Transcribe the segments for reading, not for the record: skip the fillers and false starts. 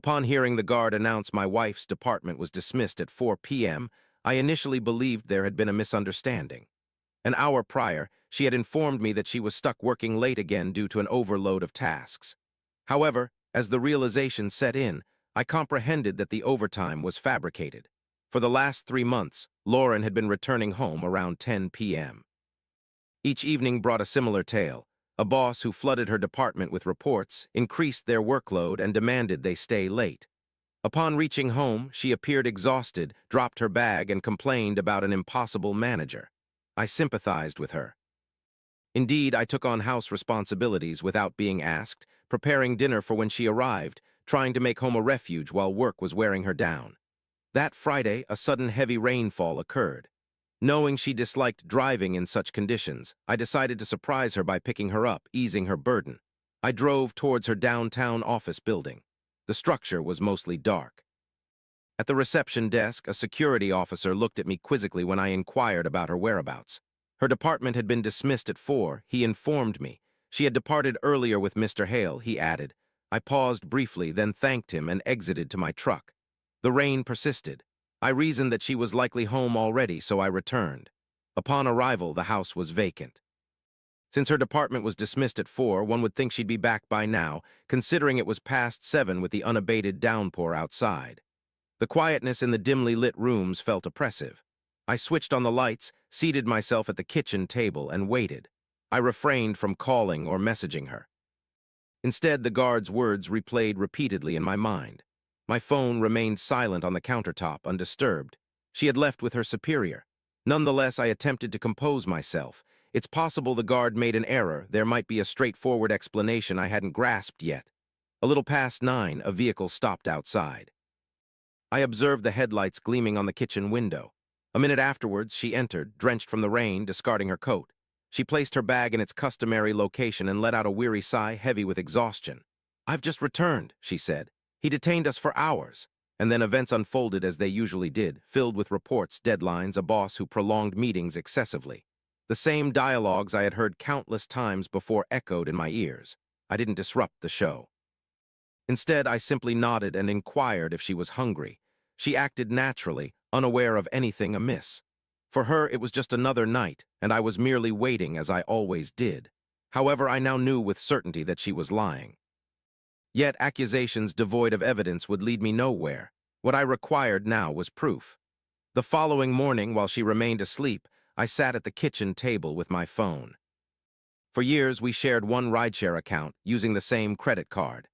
Upon hearing the guard announce my wife's department was dismissed at 4 p.m., I initially believed there had been a misunderstanding. An hour prior, she had informed me that she was stuck working late again due to an overload of tasks. However, as the realization set in, I comprehended that the overtime was fabricated. For the last 3 months, Lauren had been returning home around 10 p.m. Each evening brought a similar tale. A boss who flooded her department with reports, increased their workload, and demanded they stay late. Upon reaching home, she appeared exhausted, dropped her bag, and complained about an impossible manager. I sympathized with her. Indeed, I took on house responsibilities without being asked, preparing dinner for when she arrived, trying to make home a refuge while work was wearing her down. That Friday, a sudden heavy rainfall occurred. Knowing she disliked driving in such conditions, I decided to surprise her by picking her up, easing her burden. I drove towards her downtown office building. The structure was mostly dark. At the reception desk, a security officer looked at me quizzically when I inquired about her whereabouts. Her department had been dismissed at 4, he informed me. She had departed earlier with Mr. Hale, he added. I paused briefly, then thanked him and exited to my truck. The rain persisted. I reasoned that she was likely home already, so I returned. Upon arrival, the house was vacant. Since her department was dismissed at 4, one would think she'd be back by now, considering it was past 7 with the unabated downpour outside. The quietness in the dimly lit rooms felt oppressive. I switched on the lights, seated myself at the kitchen table, and waited. I refrained from calling or messaging her. Instead, the guard's words replayed repeatedly in my mind. My phone remained silent on the countertop, undisturbed. She had left with her superior. Nonetheless, I attempted to compose myself. It's possible the guard made an error. There might be a straightforward explanation I hadn't grasped yet. A little past 9, a vehicle stopped outside. I observed the headlights gleaming on the kitchen window. A minute afterwards, she entered, drenched from the rain, discarding her coat. She placed her bag in its customary location and let out a weary sigh, heavy with exhaustion. "I've just returned," she said. "He detained us for hours." And then events unfolded as they usually did, filled with reports, deadlines, a boss who prolonged meetings excessively. The same dialogues I had heard countless times before echoed in my ears. I didn't disrupt the show. Instead, I simply nodded and inquired if she was hungry. She acted naturally, unaware of anything amiss. For her, it was just another night, and I was merely waiting as I always did. However, I now knew with certainty that she was lying. Yet accusations devoid of evidence would lead me nowhere. What I required now was proof. The following morning, while she remained asleep, I sat at the kitchen table with my phone. For years, we shared one rideshare account, using the same credit card.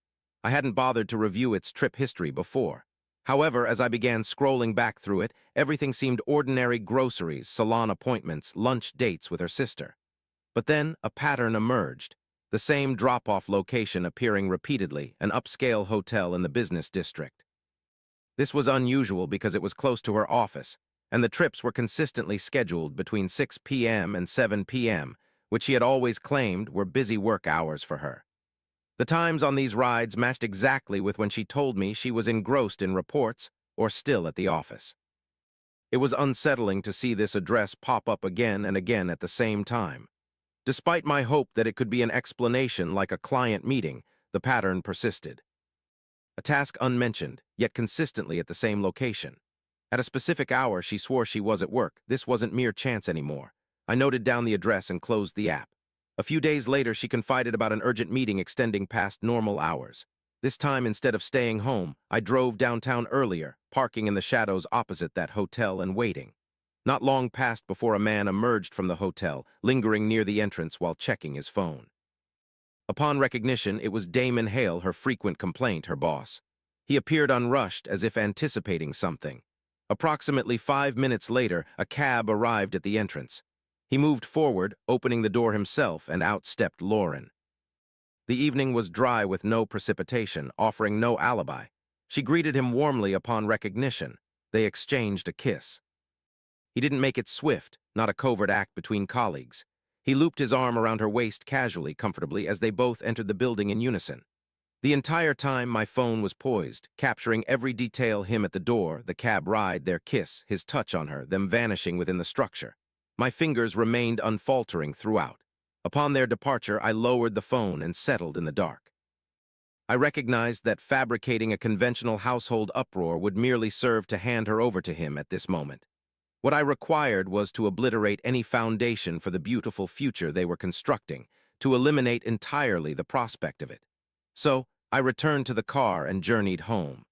I hadn't bothered to review its trip history before. However, as I began scrolling back through it, everything seemed ordinary: groceries, salon appointments, lunch dates with her sister. But then, a pattern emerged. The same drop-off location appearing repeatedly, an upscale hotel in the business district. This was unusual because it was close to her office, and the trips were consistently scheduled between 6 p.m. and 7 p.m., which she had always claimed were busy work hours for her. The times on these rides matched exactly with when she told me she was engrossed in reports or still at the office. It was unsettling to see this address pop up again and again at the same time. Despite my hope that it could be an explanation like a client meeting, the pattern persisted. A task unmentioned, yet consistently at the same location. At a specific hour, she swore she was at work. This wasn't mere chance anymore. I noted down the address and closed the app. A few days later, she confided about an urgent meeting extending past normal hours. This time, instead of staying home, I drove downtown earlier, parking in the shadows opposite that hotel and waiting. Not long passed before a man emerged from the hotel, lingering near the entrance while checking his phone. Upon recognition, it was Damon Hale, her frequent complaint, her boss. He appeared unrushed, as if anticipating something. Approximately 5 minutes later, a cab arrived at the entrance. He moved forward, opening the door himself, and out stepped Lauren. The evening was dry with no precipitation, offering no alibi. She greeted him warmly upon recognition. They exchanged a kiss. He didn't make it swift, not a covert act between colleagues. He looped his arm around her waist casually, comfortably, as they both entered the building in unison. The entire time, my phone was poised, capturing every detail: him at the door, the cab ride, their kiss, his touch on her, them vanishing within the structure. My fingers remained unfaltering throughout. Upon their departure, I lowered the phone and settled in the dark. I recognized that fabricating a conventional household uproar would merely serve to hand her over to him at this moment. What I required was to obliterate any foundation for the beautiful future they were constructing, to eliminate entirely the prospect of it. So, I returned to the car and journeyed home.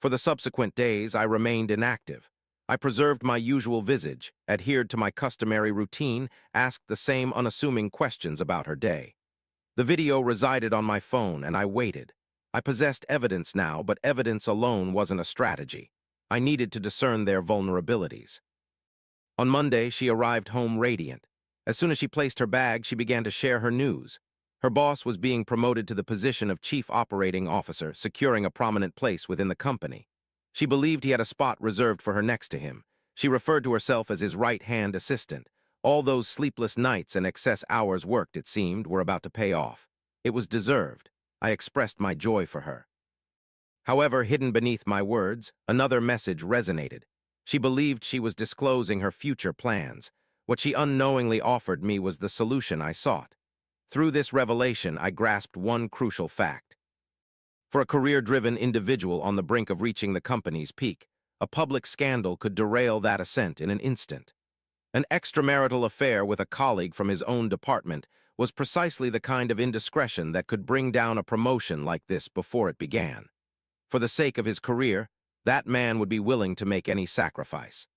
For the subsequent days, I remained inactive. I preserved my usual visage, adhered to my customary routine, asked the same unassuming questions about her day. The video resided on my phone, and I waited. I possessed evidence now, but evidence alone wasn't a strategy. I needed to discern their vulnerabilities. On Monday, she arrived home radiant. As soon as she placed her bag, she began to share her news. Her boss was being promoted to the position of chief operating officer, securing a prominent place within the company. She believed he had a spot reserved for her next to him. She referred to herself as his right-hand assistant. All those sleepless nights and excess hours worked, it seemed, were about to pay off. It was deserved. I expressed my joy for her. However, hidden beneath my words, another message resonated. She believed she was disclosing her future plans. What she unknowingly offered me was the solution I sought. Through this revelation, I grasped one crucial fact. For a career-driven individual on the brink of reaching the company's peak, a public scandal could derail that ascent in an instant. An extramarital affair with a colleague from his own department was precisely the kind of indiscretion that could bring down a promotion like this before it began. For the sake of his career, that man would be willing to make any sacrifice.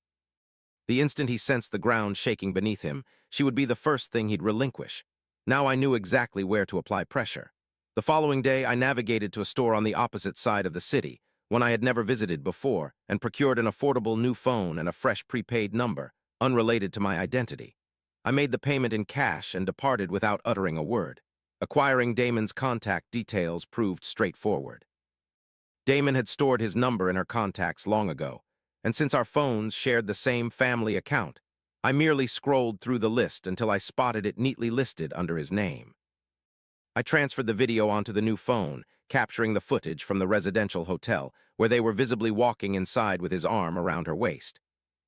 The instant he sensed the ground shaking beneath him, she would be the first thing he'd relinquish. Now I knew exactly where to apply pressure. The following day, I navigated to a store on the opposite side of the city, one I had never visited before, and procured an affordable new phone and a fresh prepaid number, unrelated to my identity. I made the payment in cash and departed without uttering a word. Acquiring Damon's contact details proved straightforward. Damon had stored his number in her contacts long ago, and since our phones shared the same family account, I merely scrolled through the list until I spotted it neatly listed under his name. I transferred the video onto the new phone, capturing the footage from the residential hotel, where they were visibly walking inside with his arm around her waist.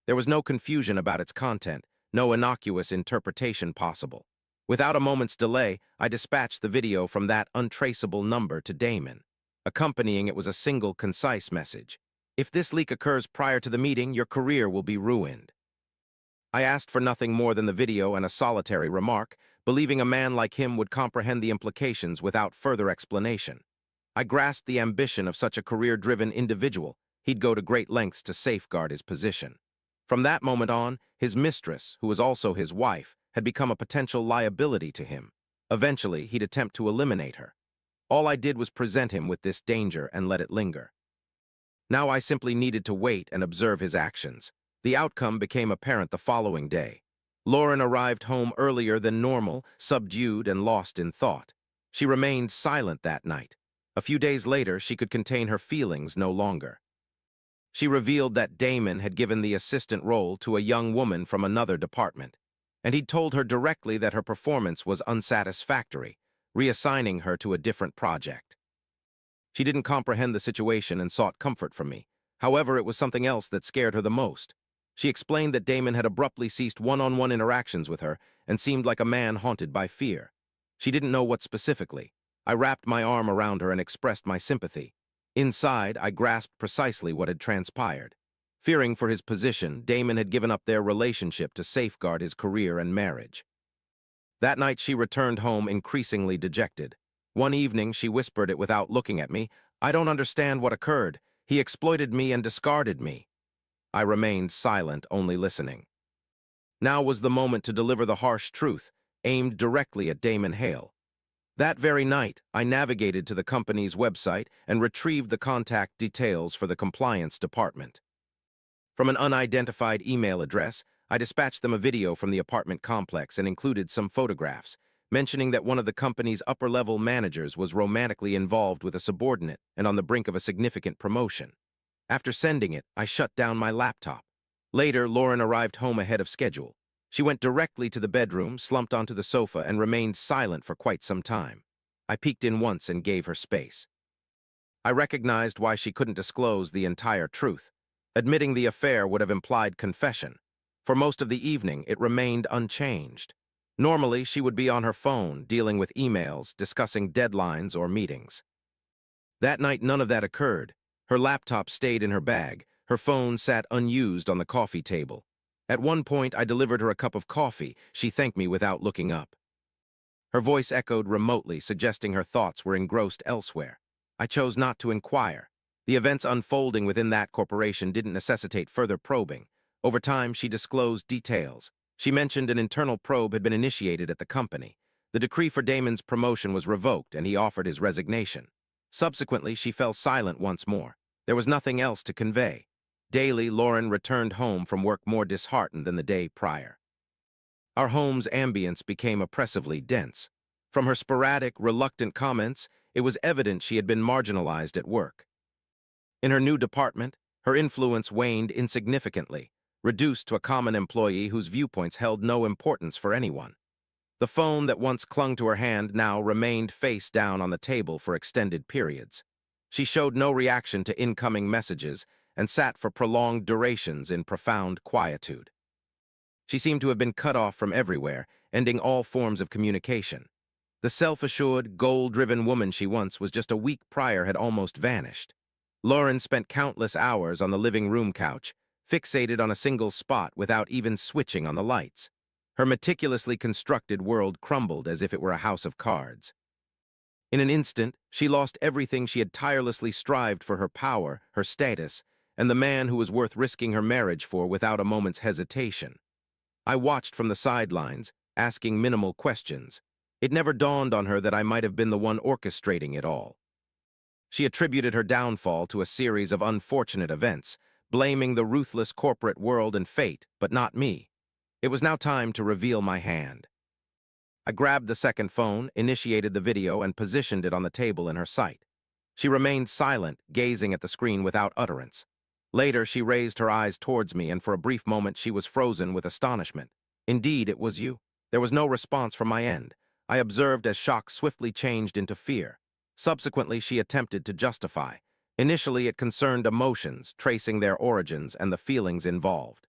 There was no confusion about its content, no innocuous interpretation possible. Without a moment's delay, I dispatched the video from that untraceable number to Damon. Accompanying it was a single, concise message. If this leak occurs prior to the meeting, your career will be ruined. I asked for nothing more than the video and a solitary remark, believing a man like him would comprehend the implications without further explanation. I grasped the ambition of such a career-driven individual. He'd go to great lengths to safeguard his position. From that moment on, his mistress, who was also his wife, had become a potential liability to him. Eventually, he'd attempt to eliminate her. All I did was present him with this danger and let it linger. Now I simply needed to wait and observe his actions. The outcome became apparent the following day. Lauren arrived home earlier than normal, subdued and lost in thought. She remained silent that night. A few days later, she could contain her feelings no longer. She revealed that Damon had given the assistant role to a young woman from another department, and he'd told her directly that her performance was unsatisfactory, reassigning her to a different project. She didn't comprehend the situation and sought comfort from me. However, it was something else that scared her the most. She explained that Damon had abruptly ceased one-on-one interactions with her and seemed like a man haunted by fear. She didn't know what specifically. I wrapped my arm around her and expressed my sympathy. Inside, I grasped precisely what had transpired. Fearing for his position, Damon had given up their relationship to safeguard his career and marriage. That night, she returned home increasingly dejected. One evening, she whispered it without looking at me. "I don't understand what occurred. He exploited me and discarded me." I remained silent, only listening. Now was the moment to deliver the harsh truth, aimed directly at Damon Hale. That very night, I navigated to the company's website and retrieved the contact details for the compliance department. From an unidentified email address, I dispatched them a video from the apartment complex and included some photographs, mentioning that one of the company's upper-level managers was romantically involved with a subordinate and on the brink of a significant promotion. After sending it, I shut down my laptop. Later, Lauren arrived home ahead of schedule. She went directly to the bedroom, slumped onto the sofa, and remained silent for quite some time. I peeked in once and gave her space. I recognized why she couldn't disclose the entire truth. Admitting the affair would have implied confession. For most of the evening, it remained unchanged. Normally, she would be on her phone, dealing with emails, discussing deadlines or meetings. That night, none of that occurred. Her laptop stayed in her bag. Her phone sat unused on the coffee table. At one point, I delivered her a cup of coffee. She thanked me without looking up. Her voice echoed remotely, suggesting her thoughts were engrossed elsewhere. I chose not to inquire. The events unfolding within that corporation didn't necessitate further probing. Over time, she disclosed details. She mentioned an internal probe had been initiated at the company. The decree for Damon's promotion was revoked, and he offered his resignation. Subsequently, she fell silent once more. There was nothing else to convey. Daily, Lauren returned home from work more disheartened than the day prior. Our home's ambience became oppressively dense. From her sporadic, reluctant comments, it was evident she had been marginalized at work. In her new department, her influence waned insignificantly, reduced to a common employee whose viewpoints held no importance for anyone. The phone that once clung to her hand now remained face down on the table for extended periods. She showed no reaction to incoming messages and sat for prolonged durations in profound quietude. She seemed to have been cut off from everywhere, ending all forms of communication. The self-assured, goal-driven woman she once was just a week prior had almost vanished. Lauren spent countless hours on the living room couch, fixated on a single spot without even switching on the lights. Her meticulously constructed world crumbled as if it were a house of cards. In an instant, she lost everything she had tirelessly strived for: her power, her status, and the man who was worth risking her marriage for without a moment's hesitation. I watched from the sidelines, asking minimal questions. It never dawned on her that I might have been the one orchestrating it all. She attributed her downfall to a series of unfortunate events, blaming the ruthless corporate world and fate, but not me. It was now time to reveal my hand. I grabbed the second phone, initiated the video, and positioned it on the table in her sight. She remained silent, gazing at the screen without utterance. Later, she raised her eyes towards me, and for a brief moment she was frozen with astonishment. "Indeed, it was you." There was no response from my end. I observed as shock swiftly changed into fear. Subsequently, she attempted to justify. Initially, it concerned emotions, tracing their origins and the feelings involved.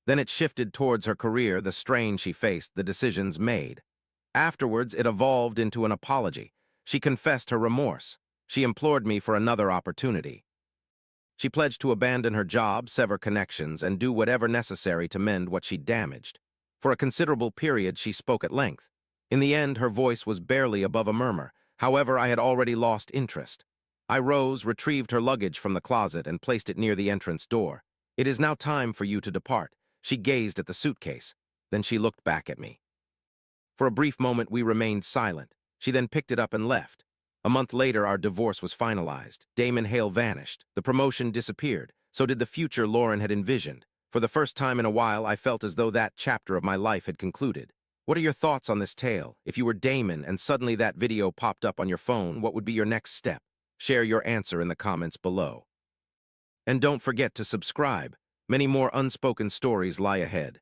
Then it shifted towards her career, the strain she faced, the decisions made. Afterwards, it evolved into an apology. She confessed her remorse. She implored me for another opportunity. She pledged to abandon her job, sever connections, and do whatever necessary to mend what she'd damaged. For a considerable period, she spoke at length. In the end, her voice was barely above a murmur. However, I had already lost interest. I rose, retrieved her luggage from the closet, and placed it near the entrance door. "It is now time for you to depart." She gazed at the suitcase. Then she looked back at me. For a brief moment, we remained silent. She then picked it up and left. A month later, our divorce was finalized. Damon Hale vanished. The promotion disappeared. So did the future Lauren had envisioned. For the first time in a while, I felt as though that chapter of my life had concluded. What are your thoughts on this tale? If you were Damon and suddenly that video popped up on your phone, what would be your next step? Share your answer in the comments below. And don't forget to subscribe. Many more unspoken stories lie ahead.